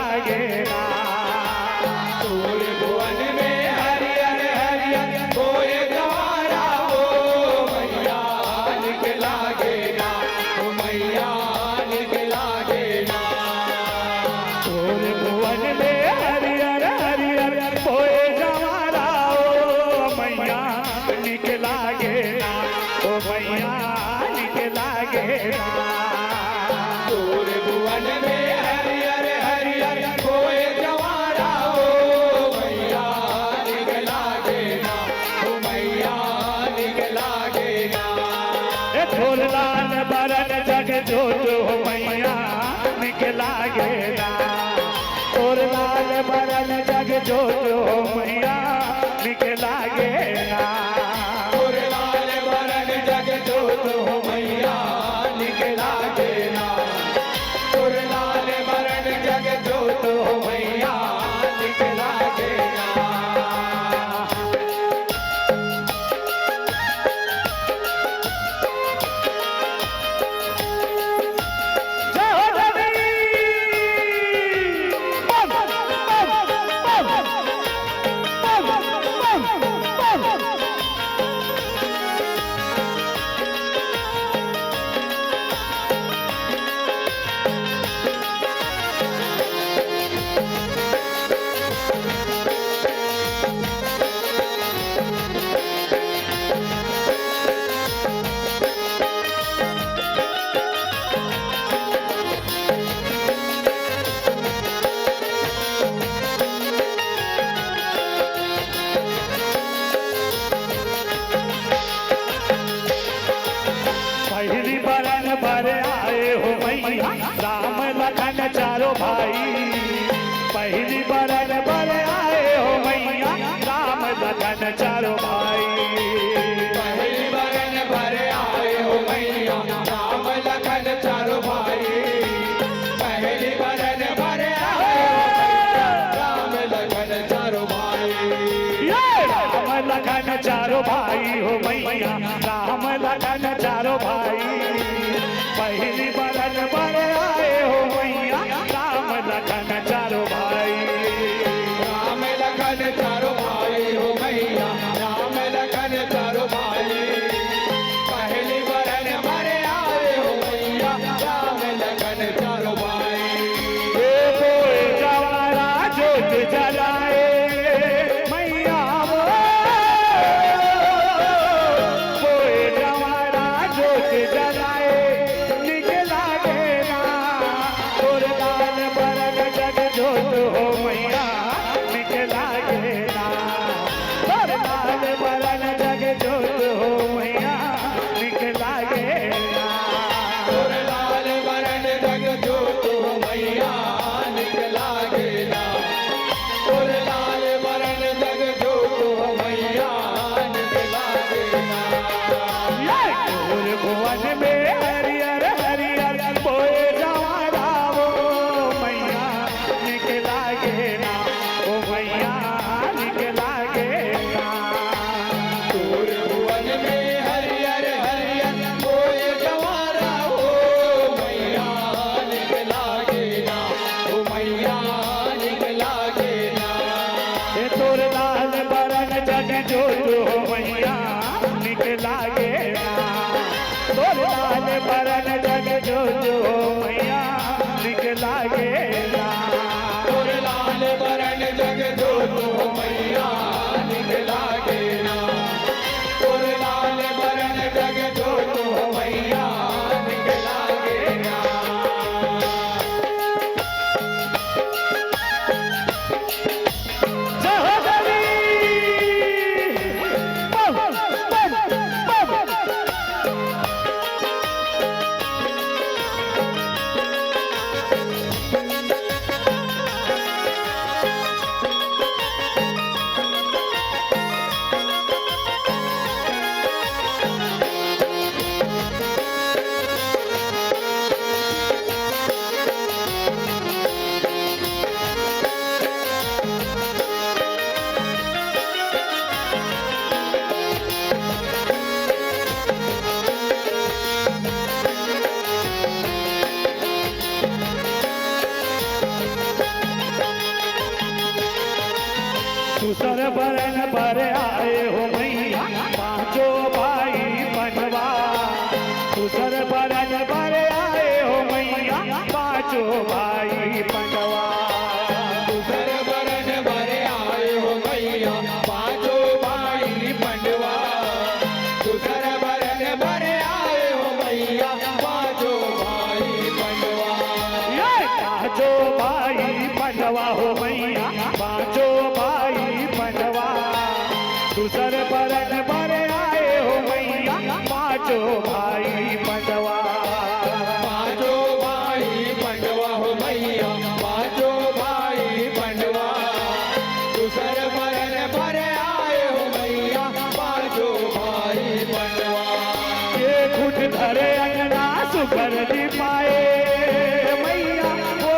लागे ना। सूर्य भुवन में हरियर हरियर कोई गवारा हो मैया निकला गे ना, ओ मैया निकला गे ना। सूर्य भुवन में हरियर हरियर कोई गवारा हो मैया निकला गे ना, ओ मैया निकला गे ना। सूर्य भुवन में हरियर हरियर कोई गवारा हो मैया निकला गे ना, ओ मैया निकला गे ना। ढोल लाल बरन जग जोत हो मैया निकला गे ना। ढोल लाल बरन जग जोत हो मैया निकला गे ना। लाल बरन जग जोत हो मैया निकला गे ना, लाल बरन जग जोत हो मैया निकला गे ना। जय हो देवी। बम, बम, बम, बम, बम, बम। पहली बरन भर आए हो मैया राम लखन चारों भाई। पहली बरन भर आए हो मैया राम लखन चारों भाई। पहली बरन भर आए हो मैया राम लखन चारों भाई। पहली बरन भर आए राम लखन चारों भाई। राम लखन चारों भाई हो मैया राम लखन चारों भाई। पहली बरन भर आए हो मैया राम लखन चारों भाई। राम लखन चारों भाई हो मैया राम दूसर बरन पर आए हो मैया पांचों भाई बनवा। दूसर बरन पर आए हो मैया पांचों भाई बनवा। दूसर बरन भरे आए हो मैया पांचों भाई पंडवा। दूसर बरन भरे आए हो मैया पांचों भाई पंडवा। पांचों भाई बनवा हो मैया पांचों भाई बनवा। दूसर बरन पर आए हो मैया पांचों भाई बनवा। पांचों भाई पंडवा हो मैया पांचों भाई पंडवा। दूसर बरन भरे आए हो मैया पांचों भाई पंडवा। ये खुद धरे अंगना सुकर पाए मैया ओ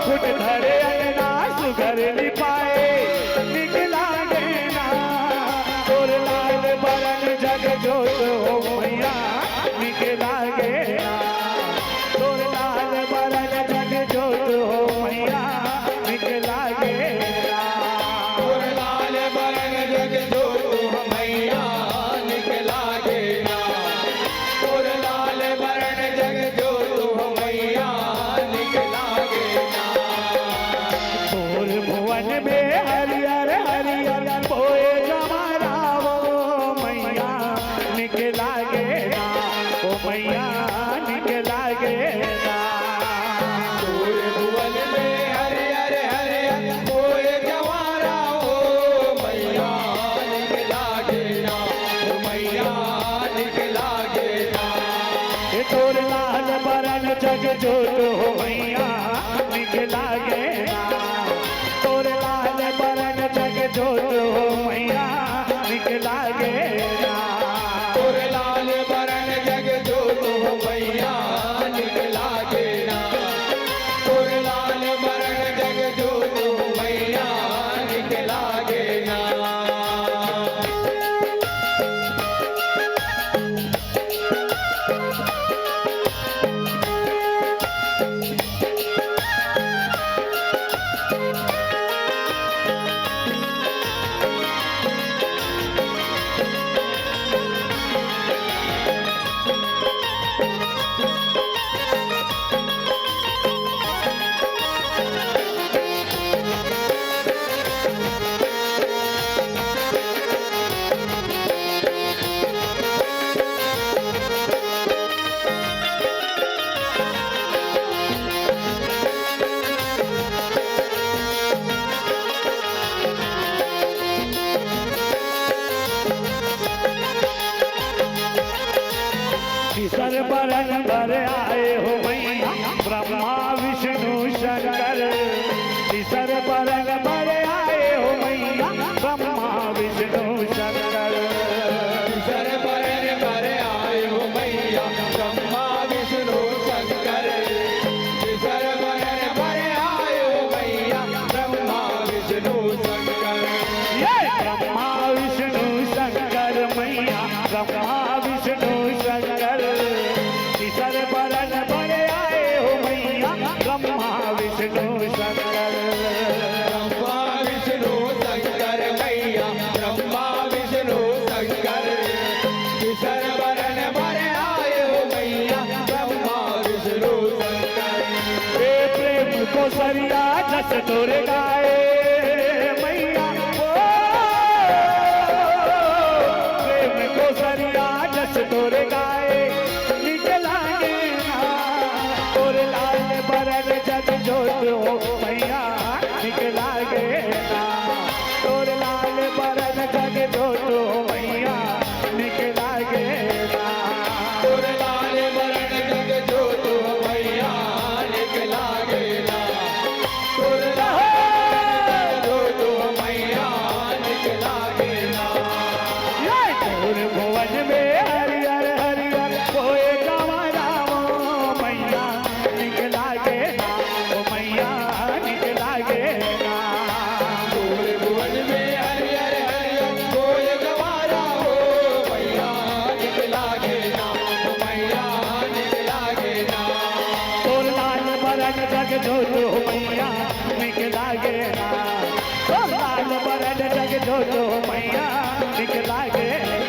खुद धरे अंगना सुकर पाए निकला गेना। तोर लाल बरन जग जोत हो मैया निकला गेना। तोर लाल बरन जग जोत हो मैया निकला गेना। और लाल बरन जग जोत हो मैया निकला गेना। और लाल बरन जग जोत हो मैया निकला गेना। तोर भुवन में हरियर हरियर बोए जमारा वो मैया निकला गेना। ओ मैया निकला गेना। तोर भुवन में हरियर हरियर बोए जवारा हो मैया निकला गेना। ओ मैया निकला गेना। ए तोर लाल बरन जग जोत हो मैया निकला गेना। तोर लाल बरन जग जोत हो मैया निकला गेना। और लाल बरन जग जोत हो मैया निकला गेना। और लाल बरन जग जोत हो मैया निकला गेना। किसर बरन भर आए हो मैया ब्रह्मा विष्णु शंकर। किसर बरन भर आए हो मैया ब्रह्मा विष्णु शंकर। सर बरन भरे आए हो मैया ब्रह्मा विष्णु शंकर। सर बरन भरे आए हो मैया ब्रह्मा विष्णु शंकर। ये ब्रह्मा विष्णु शंकर मैया ब्रह्मा विष्णु शंकर। किसर बरन भर आए हो मैया ब्रह्मा विष्णु शंकर। ब्रह्मा विष्णु शंकर मैया ब्रह्मा विष्णु शंकर। सर बरन भरे आए हो मैया ब्रह्मा विष्णु शंकर। ए प्रेम को सरिया जस तोर गाए मैया ओ प्रेम को सरिया जस तोर गाए निकला गेना। तोर लाल बरन जग जोत हो मैया निकला गेना। तोर लाल बरन जग जोत हो मैया निकला गेना। और लाल बरन जग जोत हो मैया निकला गेना। और लाल जग जोतो मैया निक लागे ना, ओ लाल बरन जग जोतो मैया निक लागे ना।